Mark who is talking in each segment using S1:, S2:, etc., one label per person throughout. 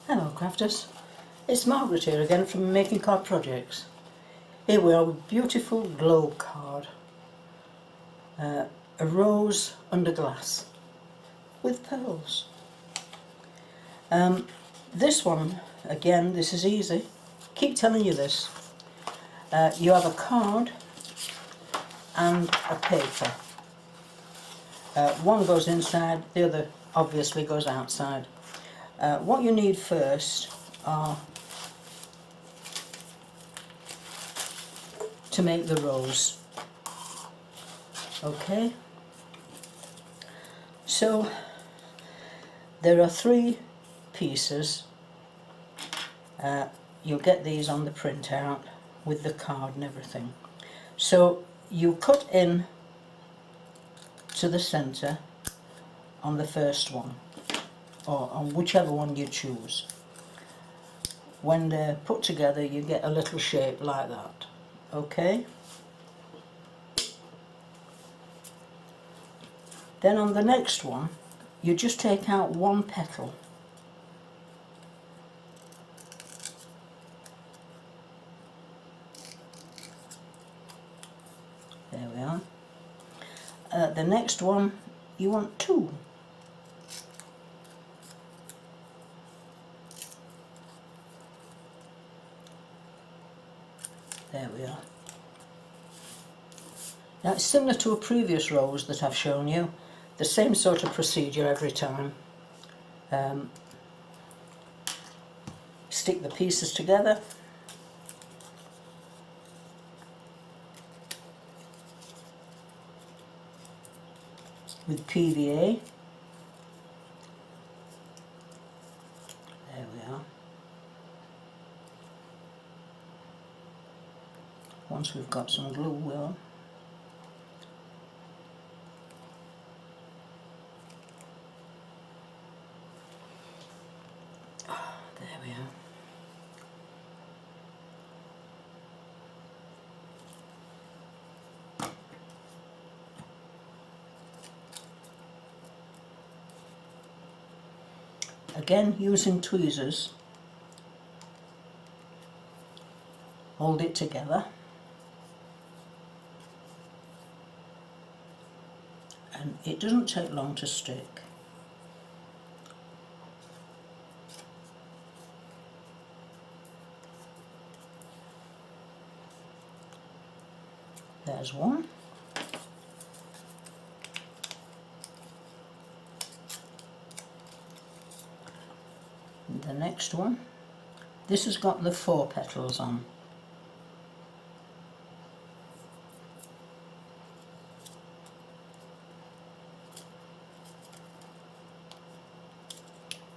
S1: Hello crafters, it's Margaret here again from Making Card Projects. Here we are with beautiful globe card, a rose under glass with pearls. This one, again, this is easy. Keep telling you this. You have a card and a paper. One goes inside, the other obviously goes outside. What you need first are to make the rose. Okay, so there are 3 pieces. You'll get these on the printout with the card and everything. So you cut in to the centre on the first one, or on whichever one you choose. When they're put together you get a little shape like that. Okay, then on the next one you just take out 1 petal. There we are. The next one you want 2. There we are. Now it's similar to a previous rose that I've shown you, the same sort of procedure every time. Stick the pieces together, with PVA. There we are. Once we've got some glue, we'll there we are. Again, using tweezers, hold it together and it doesn't take long to stick. There's one. And the next one, this has got the 4 petals on.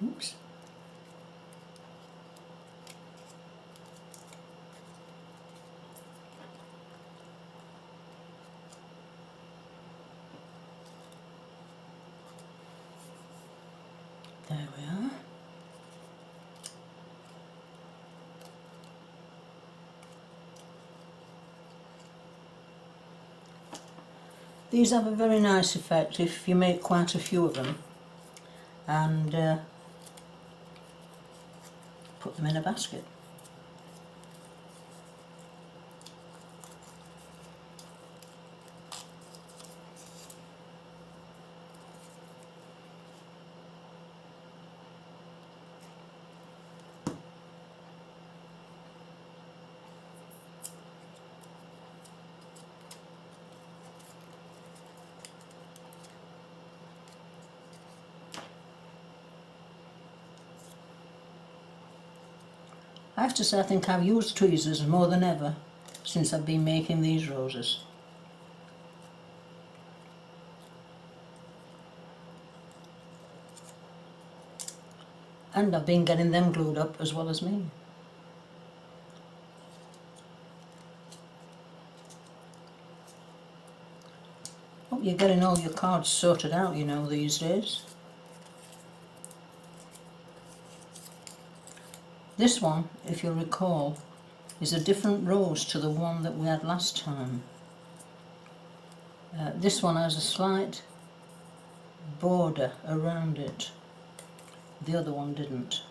S1: Oops. There we are. These have a very nice effect if you make quite a few of them and put them in a basket. I have to say I think I've used tweezers more than ever since I've been making these roses. And I've been getting them glued up as well as me. Hope you're getting all your cards sorted out, you know, these days. This one, if you'll recall, is a different rose to the one that we had last time. This one has a slight border around it. The other one didn't.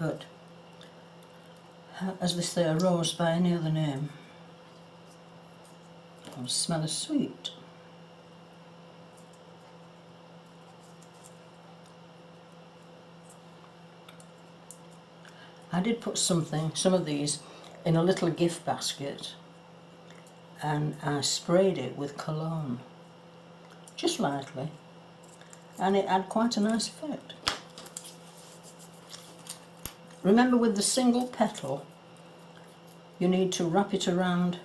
S1: but as they say, a rose by any other name will smell as sweet. I did put some of these in a little gift basket, and I sprayed it with cologne, just lightly, and it had quite a nice effect. Remember, with the single petal, you need to wrap it around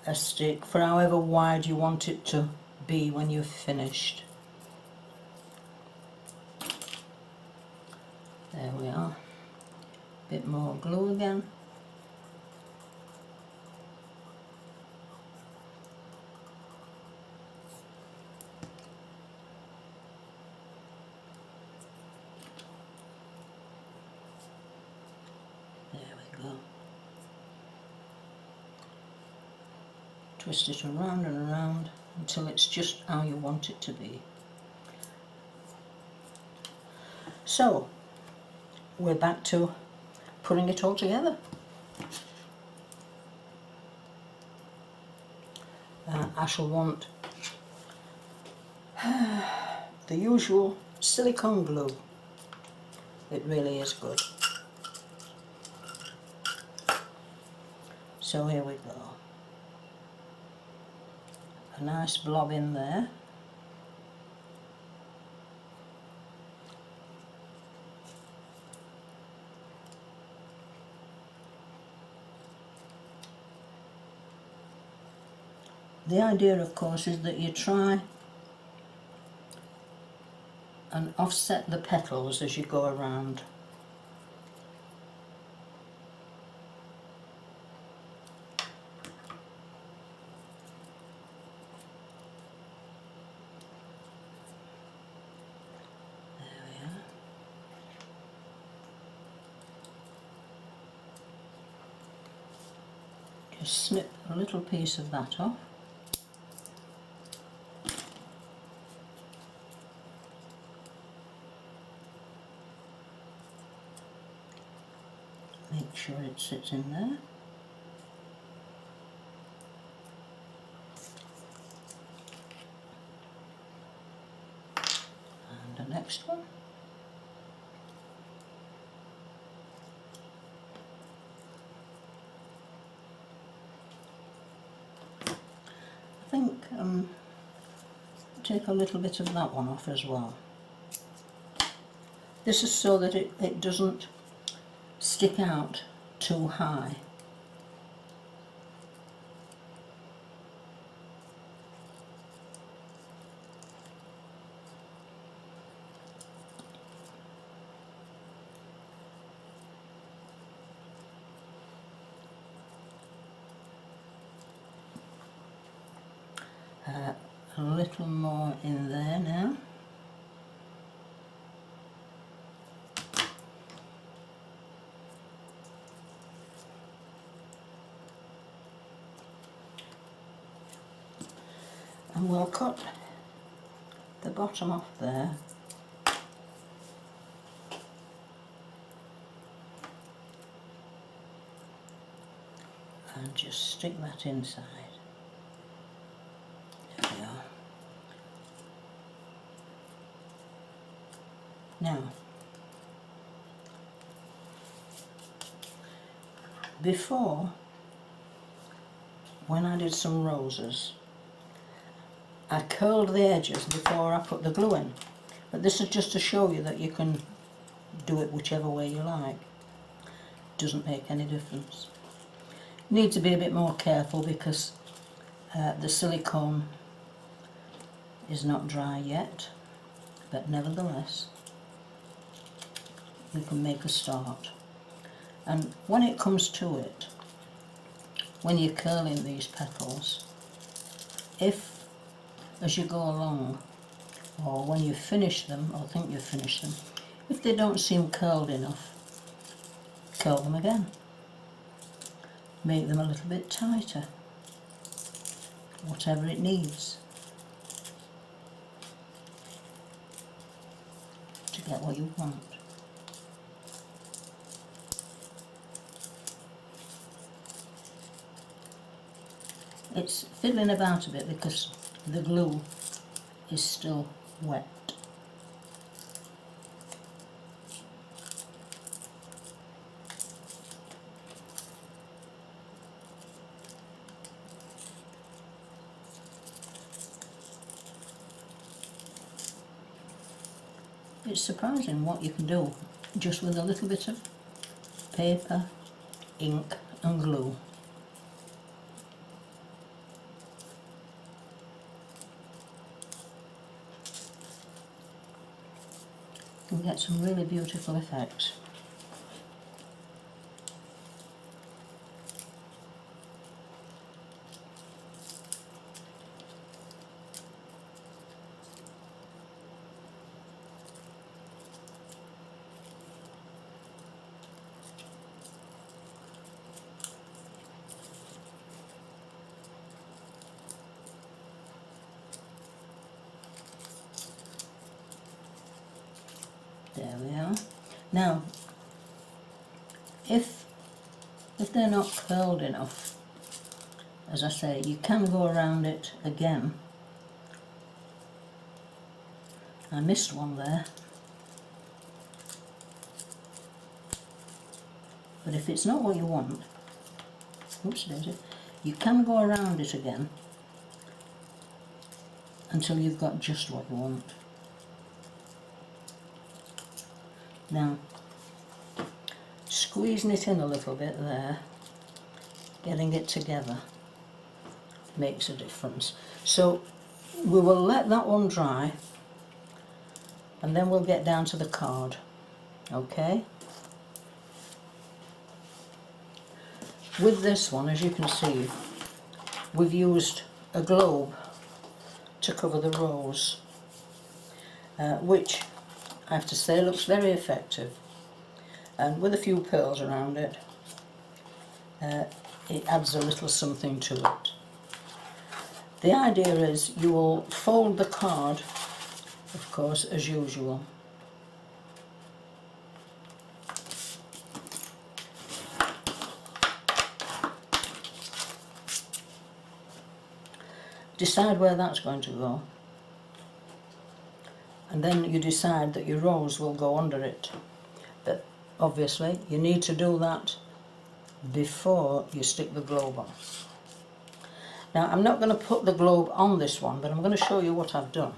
S1: a stick for however wide you want it to be when you've finished. There we are. Bit more glue again. There we go. Twist it around and around until it's just how you want it to be. So, we're back to putting it all together. I shall want the usual silicone glue. It really is good. So here we go. A nice blob in there. The idea, of course, is that you try and offset the petals as you go around. There we are. Just snip a little piece of that off. Make sure it sits in there. And the next one. I think take a little bit of that one off as well. This is so that it doesn't stick out too high. A little more in there now. And we'll cut the bottom off there. And just stick that inside. There we are. Now, before, when I did some roses, I curled the edges before I put the glue in, but this is just to show you that you can do it whichever way you like. Doesn't make any difference. Need to be a bit more careful because the silicone is not dry yet, but nevertheless you can make a start. And when it comes to it, when you're curling these petals, if as you go along, or when you finish them, or think you've finished them, if they don't seem curled enough, curl them again. Make them a little bit tighter, whatever it needs to get what you want. it's fiddling about a bit because the glue is still wet. It's surprising what you can do just with a little bit of paper, ink and glue. You can get some really beautiful effects. There we are. Now, if they're not curled enough, as I say, you can go around it again. I missed one there. But if it's not what you want, oops daisy, you can go around it again until you've got just what you want. Now, squeezing it in a little bit there, getting it together, makes a difference. So we will let that one dry and then we'll get down to the card, okay? With this one, as you can see, we've used a globe to cover the rose, which I have to say looks very effective, and with a few pearls around it, it adds a little something to it. The idea is you will fold the card, of course, as usual. Decide where that's going to go, and then you decide that your rose will go under it. But obviously you need to do that before you stick the globe on. Now I'm not going to put the globe on this one, but I'm going to show you what I've done.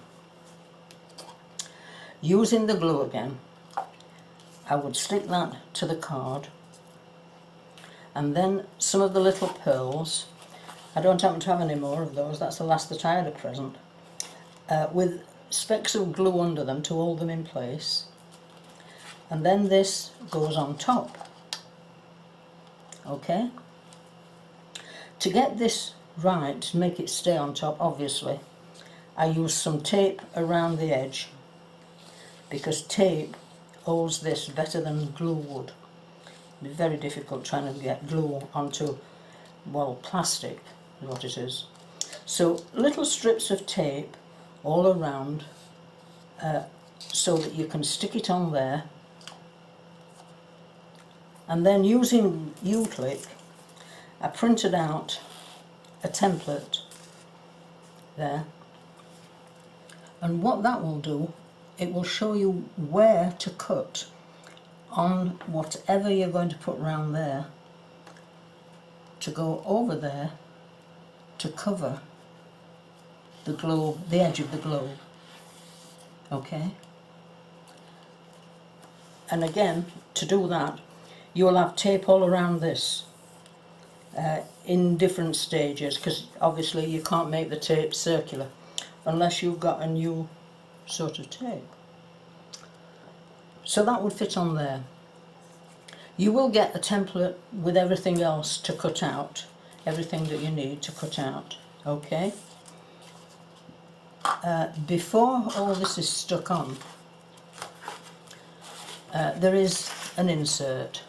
S1: Using the glue again, I would stick that to the card, and then some of the little pearls, I don't happen to have any more of those, that's the last that I had a present, with specks of glue under them to hold them in place, and then this goes on top. Okay? To get this right, to make it stay on top, obviously, I use some tape around the edge, because tape holds this better than glue would. It'd be very difficult trying to get glue onto, well, plastic is what it is. So little strips of tape all around, so that you can stick it on there, and then using U-click I printed out a template there, and what that will do, it will show you where to cut on whatever you're going to put round there to go over there to cover the globe, the edge of the globe. Okay? And again, to do that, you will have tape all around this in different stages, because obviously you can't make the tape circular unless you've got a new sort of tape. So that would fit on there. You will get a template with everything else to cut out, everything that you need to cut out, okay? Before all this is stuck on, there is an insert.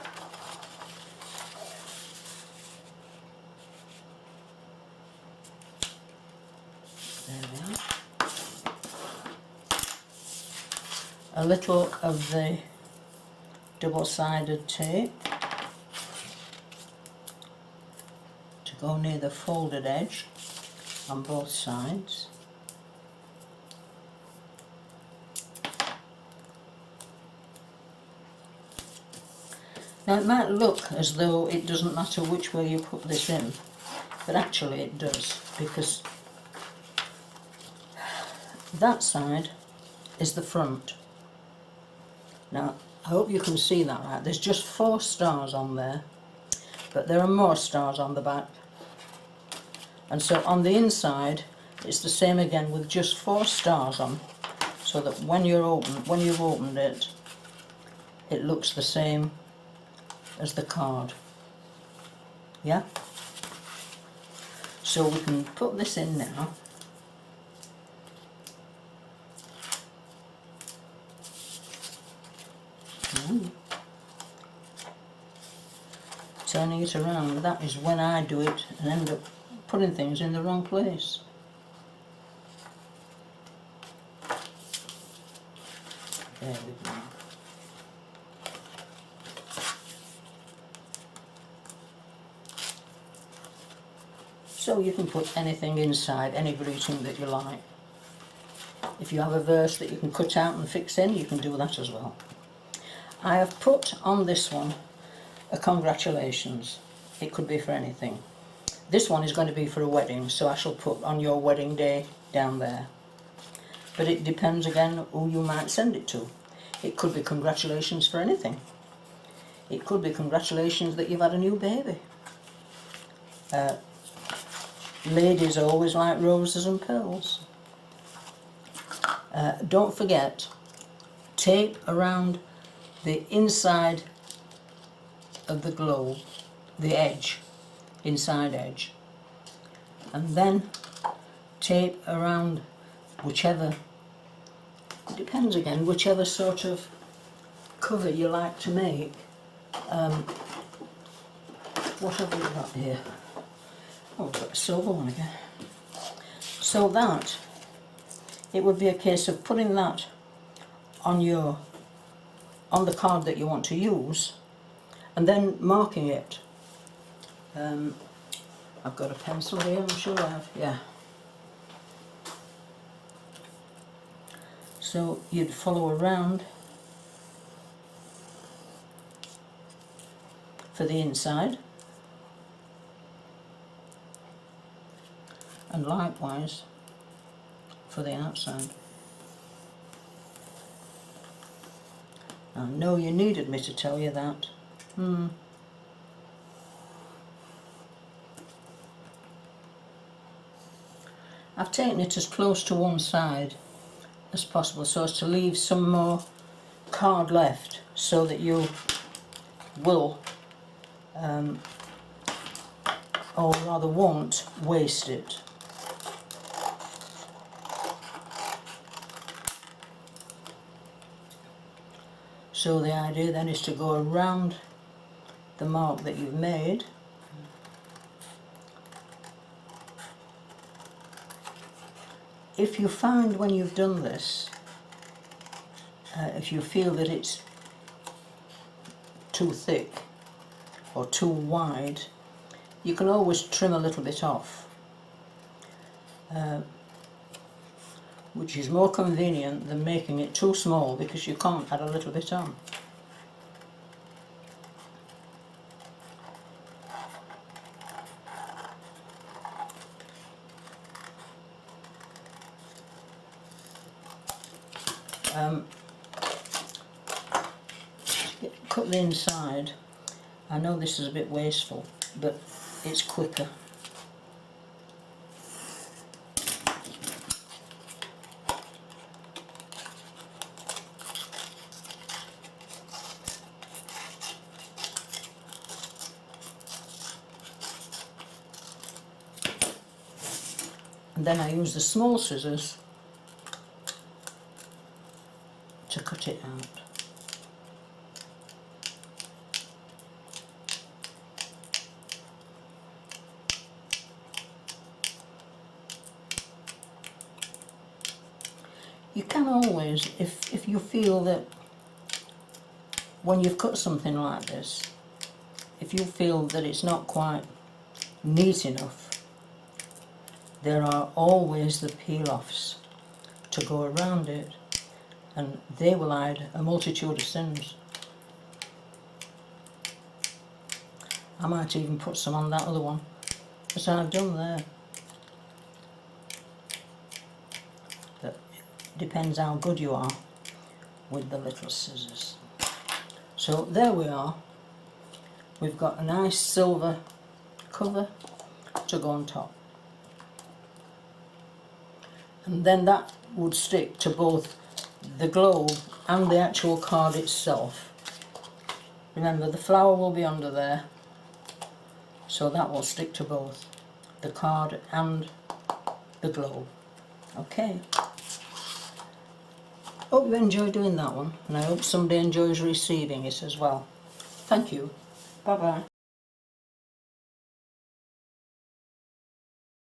S1: There we are. A little of the double-sided tape to go near the folded edge. on both sides. Now it might look as though it doesn't matter which way you put this in, but actually it does, because that side is the front. Now I hope you can see that right. There's just 4 stars on there, but there are more stars on the back. And so on the inside it's the same again with just 4 stars on, so that when you've opened it, it looks the same as the card. Yeah? So we can put this in now. Turning it around, that is when I do it and end up putting things in the wrong place. There we go. So you can put anything inside, any greeting that you like. If you have a verse that you can cut out and fix in, you can do that as well. I have put on this one a congratulations. It could be for anything. This one is going to be for a wedding, so I shall put on your wedding day down there. But it depends again who you might send it to. It could be congratulations for anything. It could be congratulations that you've had a new baby. Ladies always like roses and pearls. Don't forget, tape around the inside of the globe, the edge, inside edge, and then tape around whichever, it depends again, whichever sort of cover you like to make. What have we got here? Oh, we've got a silver one again. So that, it would be a case of putting that on the card that you want to use, and then marking it. I've got a pencil here, I'm sure I have, yeah. So you'd follow around for the inside, and likewise for the outside. I know you needed me to tell you that. I've taken it as close to one side as possible so as to leave some more card left, so that you will, or rather won't, waste it. So the idea then is to go around the mark that you've made, if you find when you've done this, if you feel that it's too thick or too wide, you can always trim a little bit off, which is more convenient than making it too small, because you can't add a little bit on. Cut the inside. I know this is a bit wasteful, but it's quicker. And then I use the small scissors to cut it out. You can always, if you feel that when you've cut something like this, if you feel that it's not quite neat enough, there are always the peel-offs to go around it, and they will hide a multitude of sins. I might even put some on that other one, as I've done there. But it depends how good you are with the little scissors. So there we are. We've got a nice silver cover to go on top. And then that would stick to both the globe and the actual card itself. Remember, the flower will be under there, so that will stick to both the card and the globe. Okay. Hope you enjoyed doing that one, and I hope somebody enjoys receiving it as well. Thank you. Bye bye.